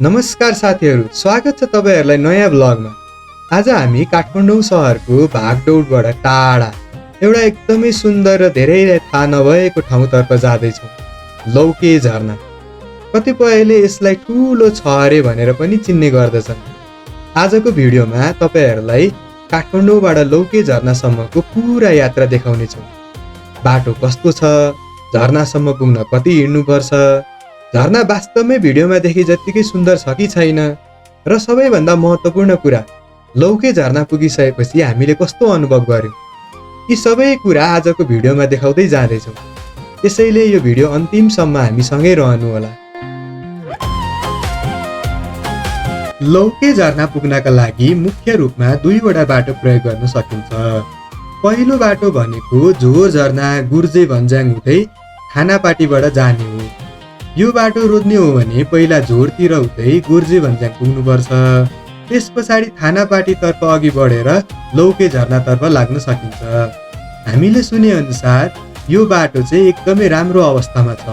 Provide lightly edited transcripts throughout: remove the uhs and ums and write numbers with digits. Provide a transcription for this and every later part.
नमस्कार साथीहरू, स्वागत छ तपाईहरुलाई नयाँ ब्लगमा। आज हामी काठमाडौँ शहरको भागदौडबाट टाढा एउटा एकदमै सुन्दर र धेरैलाई थाहा नभएको ठाउँतर्फ जाँदैछौँ, लौके झरना। कतिपयले यसलाई ठुलो छहरे भनेर पनि चिन्ने गर्दछन्। आजको भिडियोमा तपाईहरुलाई काठमाडौँबाट लौके झरनासम्मको पूरा यात्रा देखाउनेछौँ। बाटो कस्तो छ, झरनासम्म पुग्न कति हिँड्नुपर्छ, झरना वास्तवमै भिडियोमा देखे जत्तिकै सुन्दर छ कि छैन, र सबैभन्दा महत्त्वपूर्ण कुरा, लौके झरना पुगिसकेपछि हामीले कस्तो अनुभव गर्यौं, यी सबै कुरा आजको भिडियोमा देखाउँदै जाँदैछौँ। त्यसैले यो भिडियो अन्तिमसम्म हामीसँगै रहनुहोला। लौके झरना पुग्नका लागि मुख्य रूपमा दुईवटा बाटो प्रयोग गर्न सकिन्छ। पहिलो बाटो भनेको झोर झरना गुर्जे भन्ज्याङ हुँदै खानापाटीबाट जाने हो। यो बाटो रोज्ने हो भने पहिला झोरतिर हुँदै गुर्जे भन्ज्याङ पुग्नुपर्छ। त्यस पछाडि थानापाटीतर्फ अघि बढेर लौके झरनातर्फ लाग्न सकिन्छ। हामीले सुने अनुसार यो बाटो चाहिँ एकदमै राम्रो अवस्थामा छ।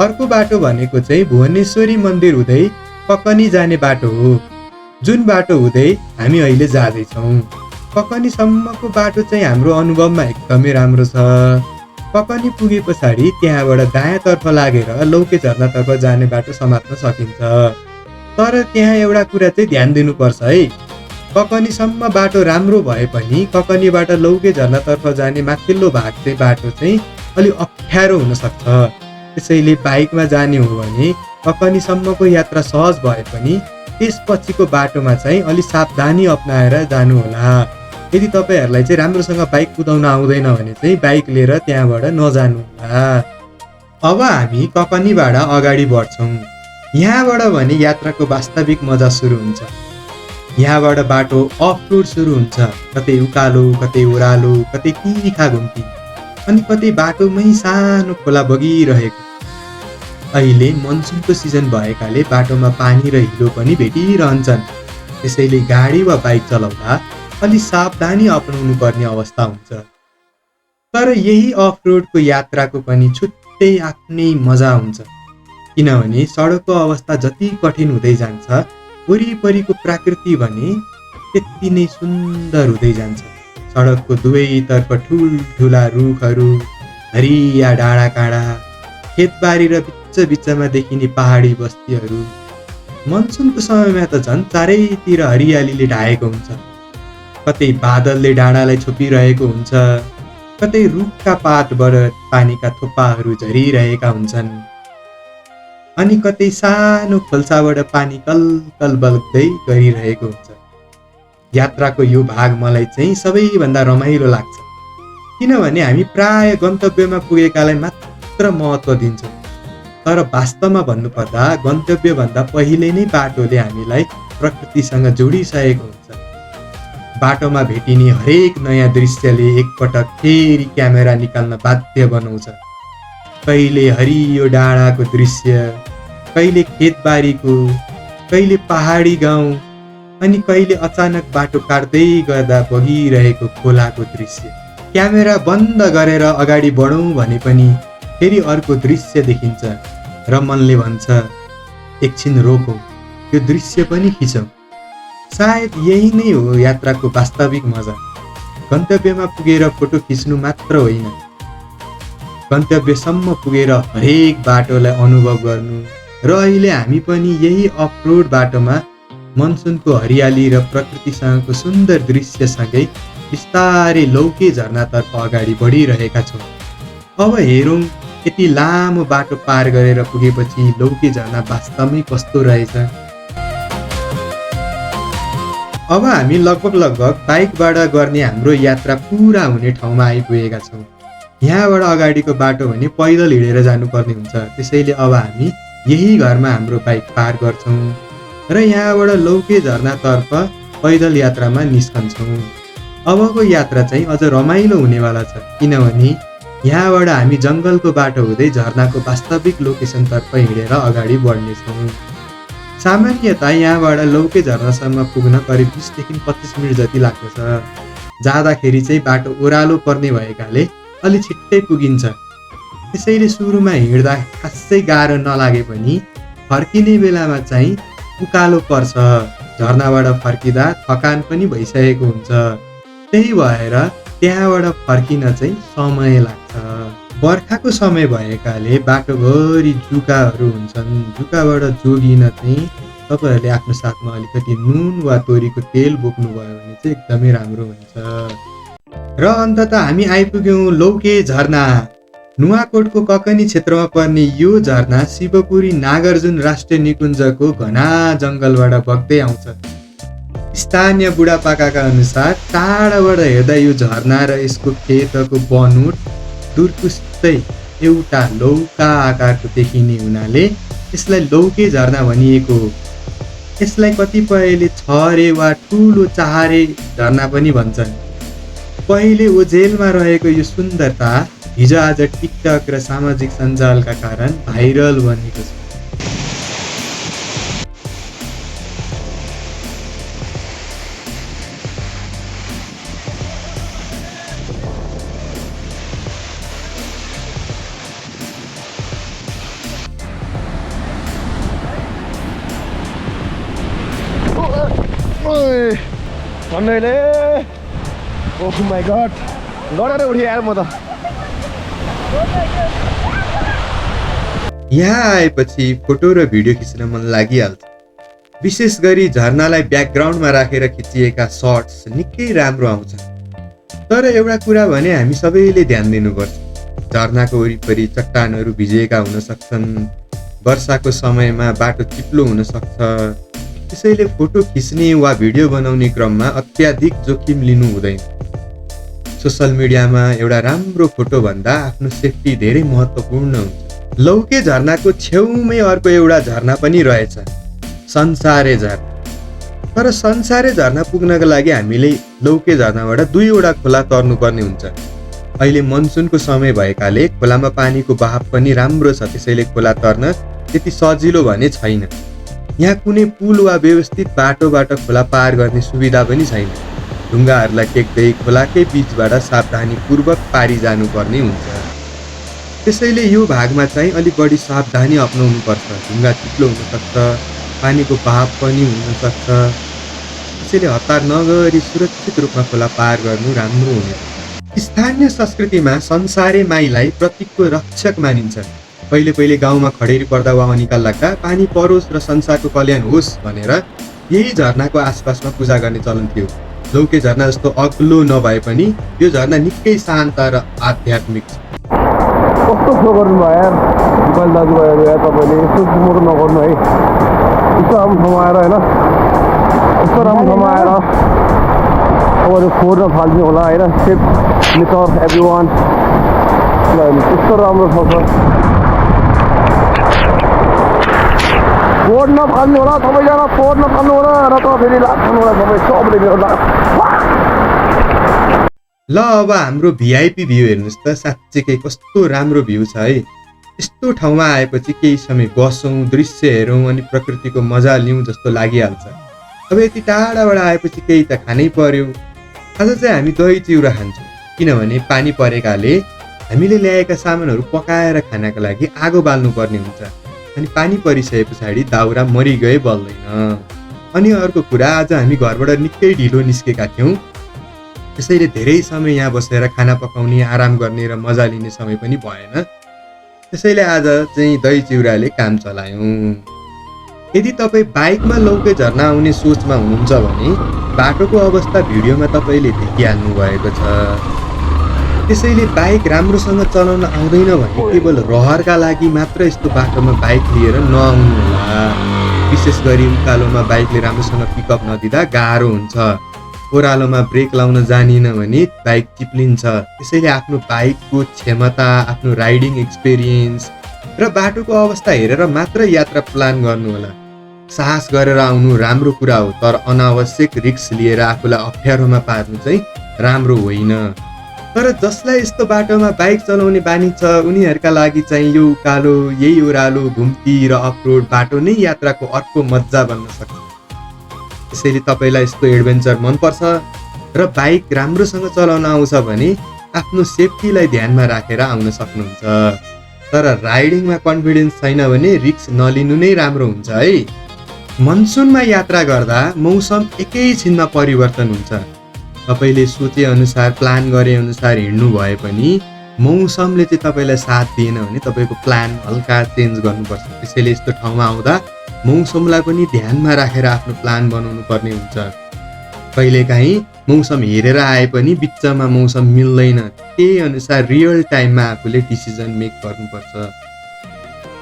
अर्को बाटो भनेको चाहिँ भुवनेश्वरी मन्दिर हुँदै ककनी जाने बाटो हो, जुन बाटो हुँदै हामी अहिले जाँदैछौँ। ककनीसम्मको बाटो चाहिँ हाम्रो अनुभवमा एकदमै राम्रो छ। ककनी पुगे पछाडि त्यहाँबाट दायाँतर्फ लागेर लौके झरनातर्फ जाने बाटो समात्न सकिन्छ। तर त्यहाँ एउटा कुरा चाहिँ ध्यान दिनुपर्छ है, ककनीसम्म बाटो राम्रो भए पनि ककनीबाट लौके झरनातर्फ जाने माथिल्लो भाग चाहिँ बाटो चाहिँ अलि अप्ठ्यारो हुन सक्छ। त्यसैले बाइकमा जाने हो भने ककनीसम्मको यात्रा सहज भए पनि त्यसपछिको बाटोमा चाहिँ अलि सावधानी अपनाएर जानु होला। यदि तपाईहरुलाई चाहिँ राम्रोसँग बाइक कुदाउन आउँदैन भने चाहिँ बाइक लिएर त्यहाँबाट नजानु होला। अब हामी ककनीबाट अगाडि बढ्छौँ। यहाँबाट भने यात्राको वास्तविक मजा सुरु हुन्छ। यहाँबाट बाटो अफ रोड सुरु हुन्छ, कतै उकालो, कतै ओह्रालो, कतै तिखा घुम्ती, अनि कतै बाटोमै सानो खोला बगिरहेको। अहिले मनसुनको सिजन भएकाले बाटोमा पानी र हिलो पनि भेटिरहन्छन्। त्यसैले गाडी वा बाइक चलाउँदा अलि सावधानी अपनाउनु पर्ने अवस्था हुन्छ। तर यही अफ रोडको यात्राको पनि छुट्टै आफ्नै मजा हुन्छ, किनभने सडकको अवस्था जति कठिन हुँदै जान्छ, वरिपरिको प्रकृति भने त्यति नै सुन्दर हुँदै जान्छ। सडकको दुवैतर्फ ठुल्ठुला रुखहरू, हरिया डाँडा काँडा, खेतबारी र बिचमा देखिने पहाडी बस्तीहरू। मनसुनको समयमा त झन् चारैतिर हरियालीले ढाकेको हुन्छ। कतै बादलले डाँडालाई छोपिरहेको हुन्छ, कतै रुखका पातबाट पानीका थोपाहरू झरिरहेका हुन्छन्, अनि कतै सानो खोल्साबाट पानी कलकल बल्दै गरिरहेको हुन्छ। यात्राको यो भाग मलाई चाहिँ सबैभन्दा रमाइलो लाग्छ, किनभने हामी प्राय गन्तव्यमा पुगेकालाई मात्र महत्त्व दिन्छौँ। तर वास्तवमा भन्नुपर्दा गन्तव्यभन्दा पहिले नै बाटोले हामीलाई प्रकृतिसँग जोडिसकेको हुन्छ। बाटोमा भेटिने हरेक नयाँ दृश्यले एकपटक फेरि क्यामेरा निकाल्न बाध्य बनाउँछ। कहिले हरियो डाँडाको दृश्य, कहिले खेतबारीको, कहिले पहाडी गाउँ, अनि कहिले अचानक बाटो काट्दै गर्दा बगिरहेको खोलाको दृश्य। क्यामेरा बन्द गरेर अगाडि बढौँ भने पनि फेरि अर्को दृश्य देखिन्छ र मनले भन्छ, एकछिन रोकौँ, यो दृश्य पनि खिचौँ। सायद यही नै हो यात्राको वास्तविक मजा। गन्तव्यमा पुगेर फोटो खिच्नु मात्र होइन, गन्तव्यसम्म पुगेर हरेक बाटोलाई अनुभव गर्नु। र अहिले हामी पनि यही अफ रोड बाटोमा मनसुनको हरियाली र प्रकृतिसँगको सुन्दर दृश्यसँगै बिस्तारै लौके झरनातर्फ अगाडि बढिरहेका छौँ। अब हेरौँ, यति लामो बाटो पार गरेर पुगेपछि लौके झरना वास्तवमै कस्तो रहेछ। अब हामी लगभग बाइकबाट गर्ने हाम्रो यात्रा पुरा हुने ठाउँमा आइपुगेका छौँ। यहाँबाट अगाडिको बाटो भने पैदल हिँडेर जानुपर्ने हुन्छ। त्यसैले अब हामी यही घरमा हाम्रो बाइक पार गर्छौँ र यहाँबाट लौके झरनातर्फ पैदल यात्रामा निस्कन्छौँ। अबको यात्रा चाहिँ अझ रमाइलो हुनेवाला छ, किनभने यहाँबाट हामी जङ्गलको बाटो हुँदै झरनाको वास्तविक लोकेसनतर्फ हिँडेर अगाडि बढ्नेछौँ। सामान्यतः यहाँबाट लौके झरनासम्म पुग्न करिब 20 देखि 25 मिनट जति लाग्दछ। जाँदाखेरि चाहिँ बाटो ओह्रालो पर्ने भएकाले अलि छिट्टै पुगिन्छ। त्यसैले सुरुमा हिँड्दा खासै गाह्रो नलागे पनि फर्किने बेलामा चाहिँ उकालो पर्छ, झरनाबाट फर्किँदा थकान पनि भइसकेको हुन्छ। त्यही भएर त्यहाँबाट फर्किन चाहिँ समय लाग्छ। बर्खाको समय भएकाले बाटोभरि जुकाहरू हुन्छन्। जुकाबाट जोगिन चाहिँ तपाईँहरूले आफ्नो साथमा अलिकति नुन वा तोरीको तेल बोक्नुभयो भने चाहिँ एकदमै राम्रो हुन्छ। र अन्तत हामी आइपुग्यौँ लौके झरना। नुवाकोटको ककनी क्षेत्रमा पर्ने यो झरना शिवपुरी नागार्जुन राष्ट्रिय निकुञ्जको घना जङ्गलबाट बग्दै आउँछ। स्थानीय बुढापाकाका अनुसार टाढाबाट हेर्दा यो झरना र यसको खेतको बनोट दुर्कुस्तै एउटा लौका आकारको देखिने हुनाले यसलाई लौके झरना भनिएको हो। यसलाई कतिपयले छरे वा ठुलो चाहारे झरना पनि भन्छन्। पहिले ओझेलमा रहेको यो सुन्दरता हिजो आज टिकटक र सामाजिक सञ्जालका कारण भाइरल बनेको छ। भन्दैले ओह माई गड लडेर उठेँ यार म त। यहाँ आएपछि फोटो र भिडियो खिच्न मन लागिहाल्छ। विशेष गरी झरनालाई ब्याकग्राउन्डमा राखेर खिचिएका सर्ट्स निकै राम्रो आउँछ। तर एउटा कुरा भने हामी सबैले ध्यान दिनुपर्छ। झरनाको वरिपरि चट्टानहरू भिजेका हुन सक्छन्। वर्षाको समयमा बाटो चिप्लो हुन सक्छ। त्यसैले फोटो खिच्ने वा भिडियो बनाउने क्रममा अत्याधिक जोखिम लिनु हुँदैन। सोसल मिडियामा एउटा राम्रो फोटो भन्दा आफ्नो सेफ्टी धेरै महत्त्वपूर्ण हुन्छ। लौके झरनाको छेउमै अर्को एउटा झरना पनि रहेछ, संसारे झरना। तर संसारे झरना पुग्नका लागि हामीले लौके झरनाबाट दुईवटा खोला तर्नुपर्ने हुन्छ। अहिले मनसुनको समय भएकाले खोलामा पानीको बहाव पनि राम्रो छ। त्यसैले खोला तर्न त्यति सजिलो भने छैन। यहाँ कुनै पुल वा व्यवस्थित बाटोबाट खोला पार गर्ने सुविधा पनि छैन। ढुङ्गाहरूलाई टेक्दै खोलाकै बिचबाट सावधानीपूर्वक पारी जानुपर्ने हुन्छ। त्यसैले यो भागमा चाहिँ अलिक बढी सावधानी अपनाउनु पर्छ। ढुङ्गा चिप्लो हुनसक्छ, पानीको बहाव पनि हुनसक्छ। त्यसैले हतार नगरी सुरक्षित रूपमा खोला पार गर्नु राम्रो हुनेछ। स्थानीय संस्कृतिमा संसारे माईलाई प्रतीकको रक्षक मानिन्छ। पहिले गाउँमा खडेरी पर्दा वा अनिकाल लाग्दा पानी परोस् र संसारको कल्याण होस् भनेर यही झरनाको आसपासमा पूजा गर्ने चलन थियो। लौके झरना जस्तो अग्लो नभए पनि यो झरना निकै शान्त र आध्यात्मिक छ। कस्तो फ्लो गर्नुभयो यार नेपाल दाजुभाइहरू यार, तपाईँले यस्तो मोटो नगर्नु है। यस्तो राम्रो ठाउँमा आएर होइन, यस्तो राम्रो ठाउँमा आएर तपाईँहरू फोर्न फाल्ने होला होइन। सेफ नेचर एभ्री वान, त्यस्तो राम्रो ठाउँ छ। फोर्ड नफाल्नु होला सबैजना, फोर्ड नफाल्नु होला र त फेरि लाग्नु होला सबै सबले मेरो ल अब हाम्रो भिआइपी भ्यू हेर्नुहोस् त। साँच्चीकै कस्तो राम्रो भ्यू छ है। यस्तो ठाउँमा आएपछि केही समय बसौँ, दृश्य हेरौँ अनि प्रकृतिको मजा लिउँ जस्तो लागिहाल्छ। अब यति टाढाबाट आएपछि केही त खानै पर्यो। आज चाहिँ हामी दही चिउरा खान्छौँ, किनभने पानी परेकाले हामीले ल्याएका सामानहरू पकाएर खानका लागि आगो बाल्नु पर्ने हुन्छ। अनि पानी परिसके पछाडि दाउरा मरिगए बल्दैन। अनि अर्को कुरा, आज हामी घरबाट निकै ढिलो निस्केका थियौँ। त्यसैले धेरै समय यहाँ बसेर खाना पकाउने, आराम गर्ने र मजा लिने समय पनि भएन। त्यसैले आज चाहिँ दही चिउराले काम चलायौँ। यदि तपाईँ बाइकमा लौके झरना आउने सोचमा हुनुहुन्छ भने बाटोको अवस्था भिडियोमा तपाईँले देखिहाल्नु भएको छ। त्यसैले बाइक राम्रोसँग चलाउन आउँदैन भने केवल रहरका लागि मात्र यस्तो बाटोमा बाइक लिएर नआउनु होला। विशेष गरी उकालोमा बाइकले राम्रोसँग पिकअप नदिँदा गाह्रो हुन्छ। ओह्रालोमा ब्रेक लाउन जानिन भने बाइक चिप्लिन्छ। त्यसैले आफ्नो बाइकको क्षमता, आफ्नो राइडिङ एक्सपिरियन्स र बाटोको अवस्था हेरेर मात्र यात्रा प्लान गर्नु होला। साहस गरेर आउनु राम्रो कुरा हो, तर अनावश्यक रिस्क लिएर आफूलाई अप्ठ्यारोमा पार्नु चाहिँ राम्रो होइन। तर जसलाई यस्तो बाटोमा बाइक चलाउने बानी छ उनीहरूका लागि चाहिँ यो उकालो, यही ओह्रालो, घुम्ती र अफरोड बाटो नै यात्राको अर्को मजा बन्न सक्छ। त्यसैले तपाईँलाई यस्तो एडभेन्चर मनपर्छ र बाइक राम्रोसँग चलाउन आउँछ भने आफ्नो सेफ्टीलाई ध्यानमा राखेर आउन सक्नुहुन्छ। तर राइडिङमा कन्फिडेन्स छैन भने रिस्क नलिनु नै राम्रो हुन्छ है। मनसुनमा यात्रा गर्दा मौसम एकैछिनमा परिवर्तन हुन्छ। तपाईँले सोचे अनुसार प्लान गरे अनुसार हिँड्नु भए पनि मौसमले चाहिँ तपाईँलाई साथ दिएन भने तपाईँको प्लान हल्का चेन्ज गर्नुपर्छ। त्यसैले यस्तो ठाउँमा आउँदा मौसमलाई पनि ध्यानमा राखेर आफ्नो प्लान बनाउनु पर्ने हुन्छ। कहिलेकाहीँ मौसम हेरेर आए पनि बिचमा मौसम मिल्दैन, त्यही अनुसार रियल टाइममा आफूले डिसिजन मेक गर्नुपर्छ।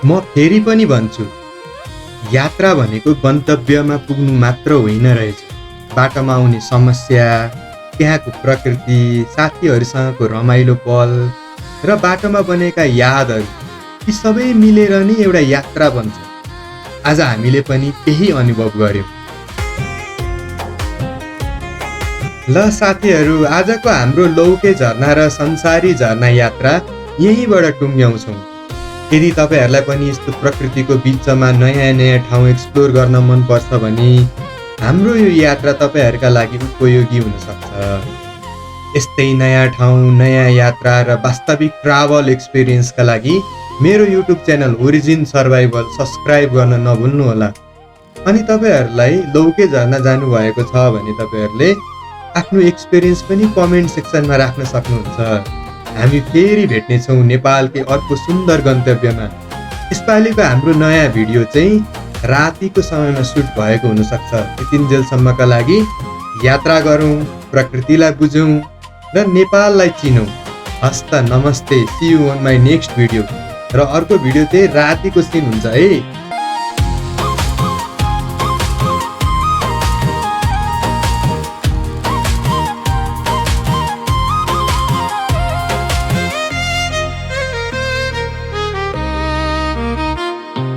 म फेरि पनि भन्छु, यात्रा भनेको गन्तव्यमा पुग्नु मात्र होइन रहेछ। बाटोमा आउने समस्या, त्यहाँको प्रकृति, साथीहरूसँगको रमाइलो पल र बाटोमा बनेका यादहरू, यी सबै मिलेर नै एउटा यात्रा बन्छ। आज हामीले पनि त्यही अनुभव गर्यौँ। ल साथीहरू, आजको हाम्रो लौके झरना र संसारी झरना यात्रा यहीँबाट टुङ्ग्याउँछौँ। यदि तपाईँहरूलाई पनि यस्तो प्रकृतिको बिचमा नयाँ नयाँ ठाउँ एक्सप्लोर गर्न मनपर्छ भने हाम्रो यो यात्रा तपाईँहरूका लागि उपयोगी हुनसक्छ। यस्तै नयाँ ठाउँ, नयाँ यात्रा र वास्तविक ट्राभल एक्सपिरियन्सका लागि मेरो YouTube channel origin survival subscribe गर्न नभुल्नुहोला। अनि तपाईँहरूलाई लौके झरना जानुभएको छ भने तपाईँहरूले आफ्नो एक्सपिरियन्स पनि कमेन्ट सेक्सनमा राख्न सक्नुहुन्छ। हामी फेरि भेट्नेछौँ नेपालकै अर्को सुन्दर गन्तव्यमा। यसपालिको हाम्रो नयाँ भिडियो चाहिँ रातिको समयमा सुट भएको हुनसक्छ। त्यतिन्जेलसम्मका लागि यात्रा गरौँ, प्रकृतिलाई बुझौँ र नेपाललाई चिनौँ। हस्त नमस्ते, see you on my next video. र अर्को भिडियो चाहिँ रातिको सिन हुन्छ है।